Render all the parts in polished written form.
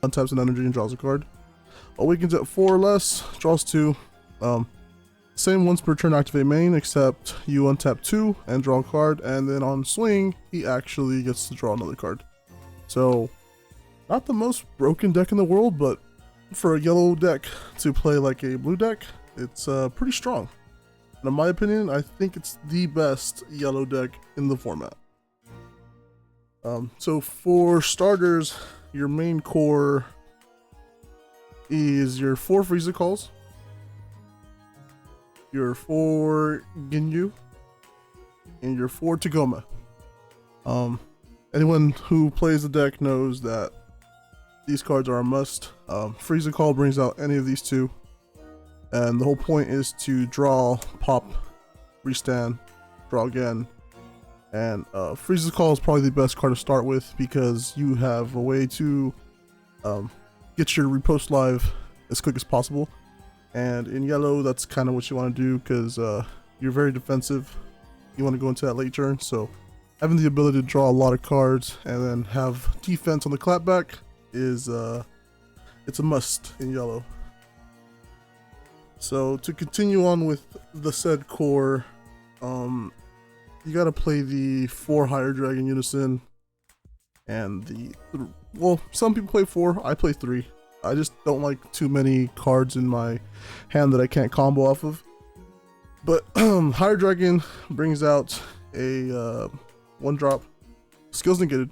untaps an energy and draws a card. Awakens at 4 or less, draws 2. Same once per turn activate main, except you untap 2 and draw a card, and then on swing, he actually gets to draw another card. So, not the most broken deck in the world, but for a yellow deck to play like a blue deck, it's pretty strong. And in my opinion, I think it's the best yellow deck in the format. So for starters, your main core is your 4 Frieza calls, your 4 Ginyu, and your 4 Tagoma. Anyone who plays the deck knows that these cards are a must. Frieza Call brings out any of these 2, and the whole point is to draw, pop, restand, draw again. And Frieza Call is probably the best card to start with because you have a way to get your repost live as quick as possible. And in yellow, that's kind of what you want to do because you're very defensive. You want to go into that late turn, so having the ability to draw a lot of cards and then have defense on the clapback is it's a must in yellow. So to continue on with the said core, you gotta play the 4 Higher Dragon Unison and well, some people play 4, I play 3. I just don't like too many cards in my hand that I can't combo off of. But Higher Dragon brings out a 1-drop, skills negated.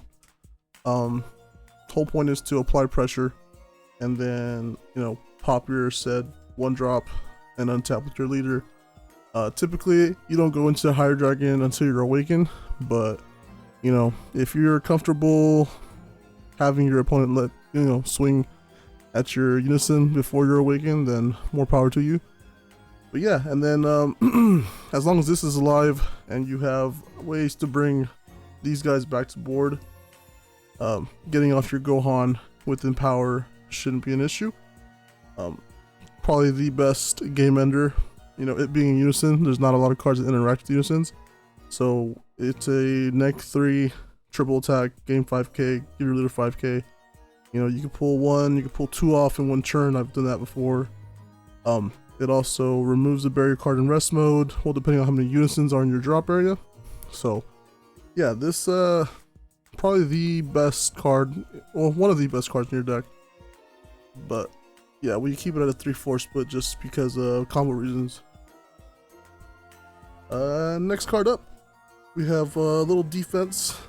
Whole point is to apply pressure and then, you know, pop your said 1-drop and untap with your leader. Typically you don't go into Higher Dragon until you're awakened, but you know, if you're comfortable having your opponent let, you know, swing at your Unison before you're awakened, then more power to you. But yeah, and then as long as this is alive and you have ways to bring these guys back to board, getting off your Gohan within power shouldn't be an issue. Probably the best game ender, you know, it being Unison. There's not a lot of cards that interact with Unisons, so it's a neck 3 triple attack, gain 5k, give your leader 5k. You know, you can pull 1, you can pull 2 off in 1 turn. I've done that before. It also removes a barrier card in rest mode, well, depending on how many Unisons are in your drop area. So yeah, this probably the best card, well, one of the best cards in your deck. But yeah, we keep it at a 3-4 split just because of combo reasons. Next card up, we have a little defense,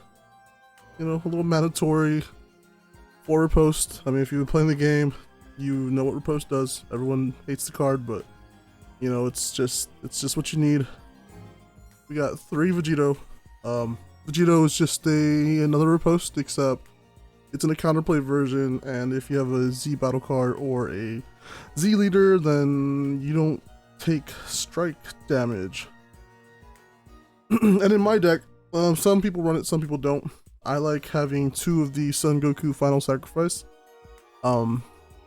you know, a little mandatory 4 riposte. I mean, if you've been playing the game, you know what riposte does. Everyone hates the card, but you know, it's just what you need. We got 3 Vegito. Vegito is just another riposte, except it's in a counterplay version, and if you have a Z battle card or a Z leader, then you don't take strike damage. And in my deck, some people run it, some people don't. I like having 2 of the Son Goku Final Sacrifice.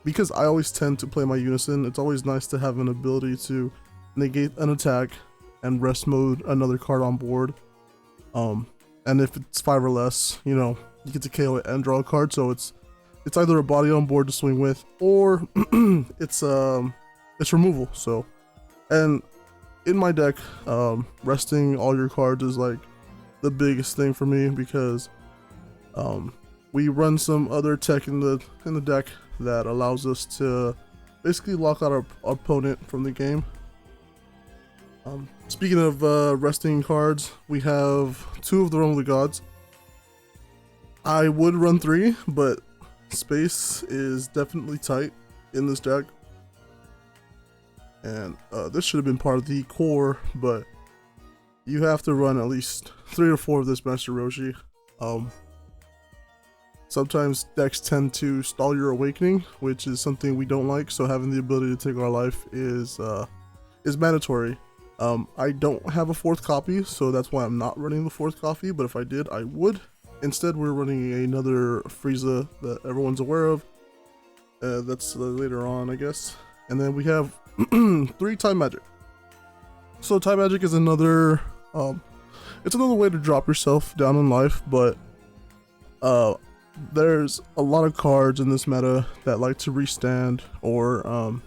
Because I always tend to play my Unison, it's always nice to have an ability to negate an attack and rest mode another card on board. And if it's 5 or less, you know, you get to KO it and draw a card, so it's either a body on board to swing with, or it's removal. So, and in my deck, resting all your cards is like the biggest thing for me because we run some other tech in the deck that allows us to basically lock out our opponent from the game. Speaking of resting cards, we have 2 of the Realm of the Gods. I would run 3, but space is definitely tight in this deck. And this should have been part of the core, but you have to run at least 3 or 4 of this Master Roshi. Sometimes decks tend to stall your awakening, which is something we don't like, so having the ability to take our life is mandatory. I don't have a 4th copy, so that's why I'm not running the 4th copy, but if I did, I would. Instead, we're running another Frieza that everyone's aware of. That's later on, I guess. And then we have 3 Time Magic. So Time Magic is another, it's another way to drop yourself down in life, but there's a lot of cards in this meta that like to restand or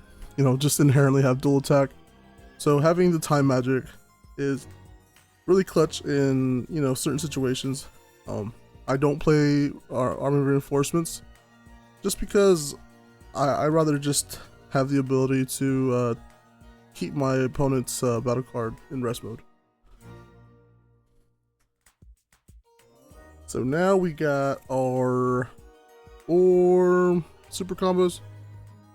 just inherently have dual attack. So having the time magic is really clutch in certain situations. I don't play army reinforcements just because I rather just have the ability to keep my opponent's battle card in rest mode. So now we got our 4 super combos.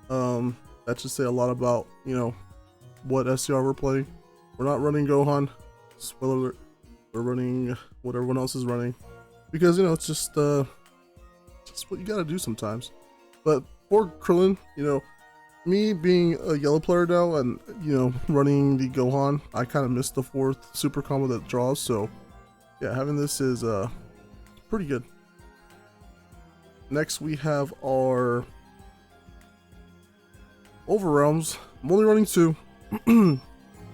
That should say a lot about what SCR we're playing. We're not running Gohan. Spoiler alert. We're running what everyone else is running because it's just what you gotta do sometimes. But for Krillin, me being a yellow player now and running the Gohan, I kind of missed the 4th super combo that draws. So yeah, having this is pretty good. Next we have our Overrealms. I'm only running 2.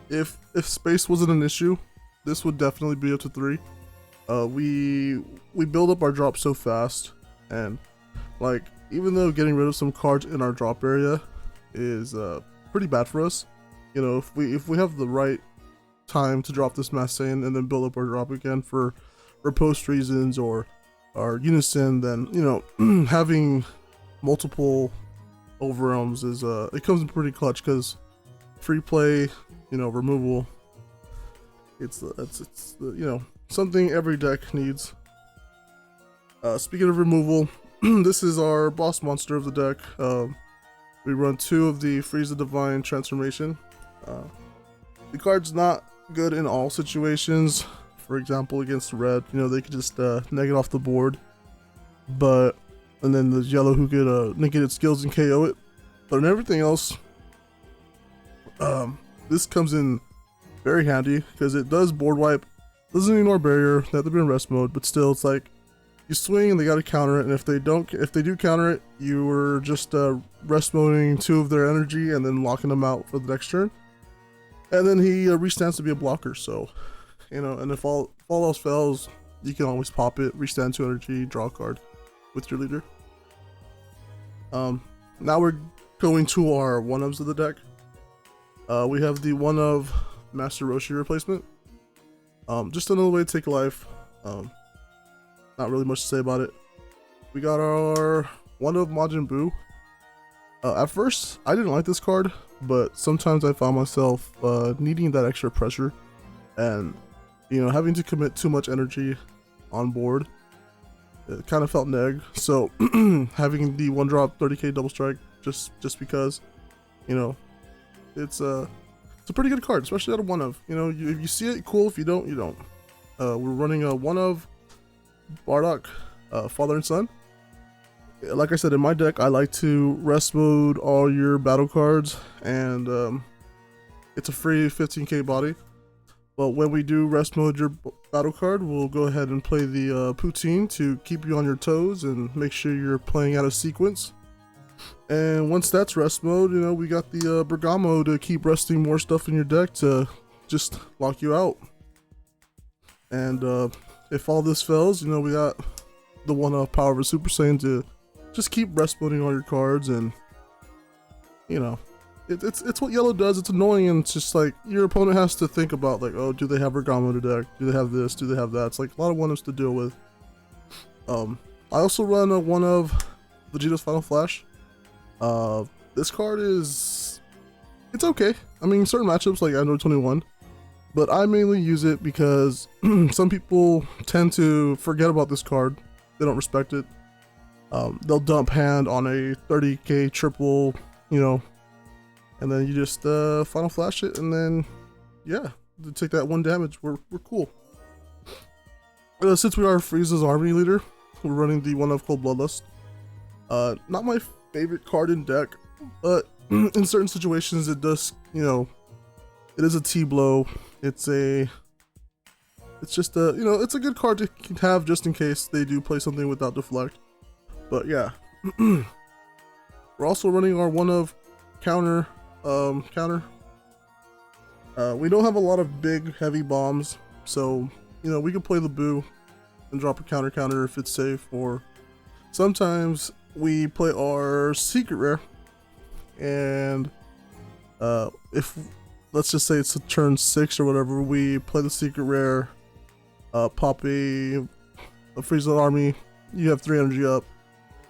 If space wasn't an issue, this would definitely be up to 3. We build up our drop so fast, and like even though getting rid of some cards in our drop area is pretty bad for us, if we have the right time to drop this Mass Saiyan and then build up our drop again for post reasons or our unison, then having multiple Overrealms is it comes in pretty clutch because free play, removal. It's something every deck needs. Speaking of removal, this is our boss monster of the deck. We run 2 of the Frieza Divine Transformation. The card's not good in all situations. For example, against red, they could just neg it off the board. And then the yellow who could negate its skills and KO it. But in everything else, this comes in very handy because it does board wipe, doesn't ignore barrier, they have to be in rest mode, but still it's like you swing and they gotta counter it, and if they do counter it, you were just rest moding 2 of their energy and then locking them out for the next turn. And then he restands to be a blocker, so and if all else fails, you can always pop it, restand 2 energy, draw a card with your leader. Now we're going to our 1-ofs of the deck. We have the 1-of Master Roshi replacement. Just another way to take a life. Not really much to say about it. We got our 1-of Majin Buu. At first, I didn't like this card, but sometimes I found myself needing that extra pressure, and having to commit too much energy on board. It kind of felt neg. So having the 1-drop 30k double strike just because, it's a pretty good card, especially out of 1-of. If you see it, cool. If you don't, you don't. We're running a 1-of Bardock, father and son. Like I said, in my deck, I like to rest mode all your battle cards, and it's a free 15k body. But when we do rest mode your battle card, we'll go ahead and play the poutine to keep you on your toes and make sure you're playing out of sequence. And once that's rest mode, we got the Bergamo to keep resting more stuff in your deck to just lock you out. And if all this fails, we got the 1-of Power of a Super Saiyan to just keep rest moding all your cards. And it's what yellow does. It's annoying, and it's just like your opponent has to think about like, oh, do they have Bergamo to deck? Do they have this? Do they have that? It's like a lot of 1-ofs to deal with. I also run a 1-of Vegeta's Final Flash. This card it's okay. I mean, certain matchups like Android 21, but I mainly use it because some people tend to forget about this card. They don't respect it. They'll dump hand on a 30k triple, and then you just Final Flash it, and then yeah, to take that 1 damage. We're cool. Since we are Frieza's army leader, we're running the 1-of Cold Bloodlust. Not my favorite card in deck, but in certain situations it does, it is a T-blow. It's just it's a good card to have just in case they do play something without deflect. But yeah, we're also running our 1-of counter. We don't have a lot of big heavy bombs, so we can play the Buu and drop a counter if it's safe, or sometimes we play our secret rare, and if let's just say it's a turn 6 or whatever, we play the secret rare, pop a Frieza army. You have 3 energy up.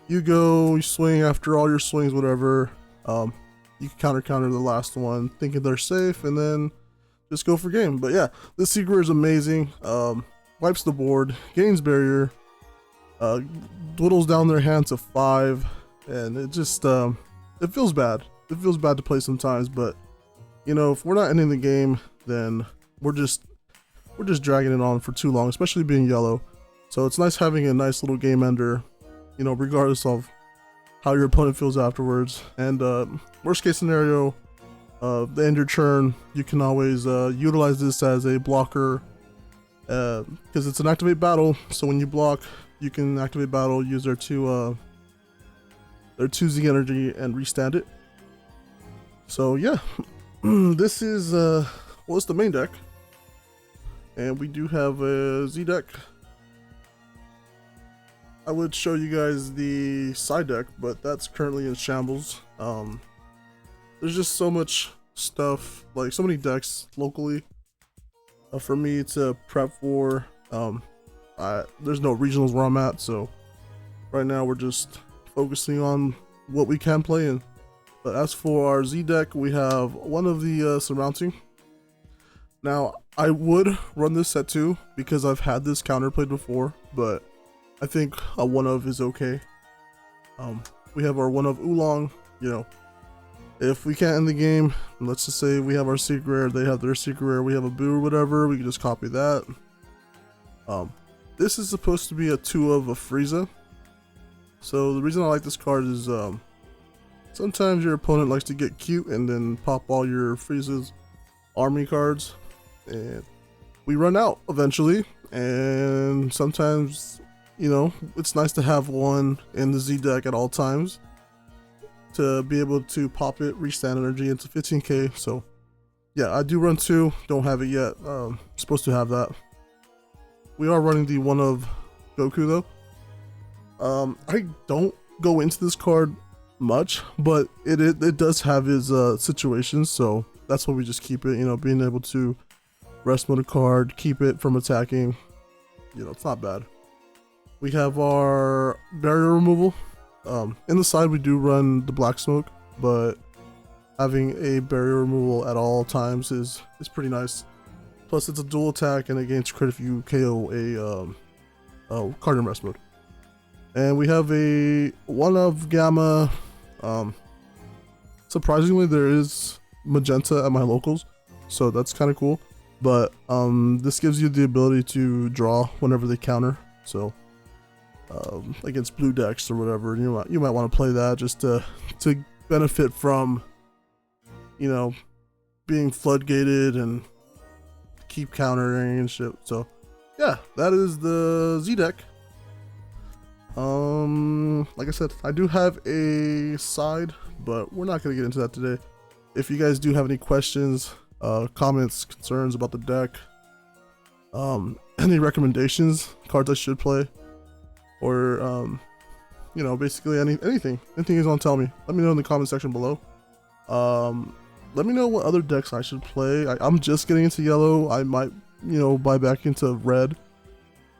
You go, you swing after all your swings, whatever. You can counter the last one, thinking they're safe, and then just go for game. But yeah, this secret rare is amazing. Wipes the board, gains barrier, dwindles down their hand to 5, and it just it feels bad. It feels bad to play sometimes, but you know, if we're not ending the game, then we're just dragging it on for too long, especially being yellow. So it's nice having a nice little game ender, you know, regardless of how your opponent feels afterwards. And worst case scenario, the end your turn, you can always utilize this as a blocker, because it's an activate battle. So when you block, you can activate battle, use their 2 Z energy and restand it. So yeah, this is well, it's the main deck, and we do have a Z deck. I would show you guys the side deck, but that's currently in shambles. There's just so much stuff, like so many decks locally for me to prep for. There's no regionals where I'm at, so right now we're just focusing on what we can play in. But as for our Z deck, we have one of the surmounting. Now, I would run this set 2 because I've had this counterplayed before, but I think a 1 of is okay. We have our 1 of Oolong. You know, if we can't end the game, let's just say we have our secret rare, they have their secret rare, we have a Boo or whatever, we can just copy that. This is supposed to be a 2 of a Frieza. So the reason I like this card is sometimes your opponent likes to get cute and then pop all your Frieza's army cards, and we run out eventually. And sometimes, you know, it's nice to have one in the Z deck at all times to be able to pop it, restand energy into 15k. So yeah, I do run 2, don't have it yet. Supposed to have that. We are running the 1 of Goku though. I don't go into this card much, but it does have his situations, so that's why we just keep it. You know, being able to rest mode a card, keep it from attacking, you know, it's not bad. We have our barrier removal. In the side we do run the black smoke, but having a barrier removal at all times is pretty nice. Plus it's a dual attack and it gains crit if you KO a card in rest mode. And we have a 1 of Gamma. Surprisingly, there is magenta at my locals, so that's kind of cool. But this gives you the ability to draw whenever they counter. So against blue decks or whatever, you might want to play that just to benefit from, you know, being floodgated and keep countering and shit. So yeah, that is the Z deck. Like I said, I do have a side, but we're not gonna get into that today. If you guys do have any questions, comments, concerns about the deck, any recommendations, cards I should play, or you know, basically anything you want to tell me, let me know in the comment section below. Let me know what other decks I should play. I'm just getting into yellow. I might, you know, buy back into red.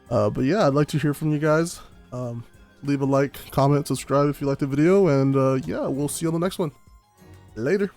But yeah, I'd like to hear from you guys. Leave a like, comment, subscribe if you liked the video, and yeah, we'll see you on the next one. Later.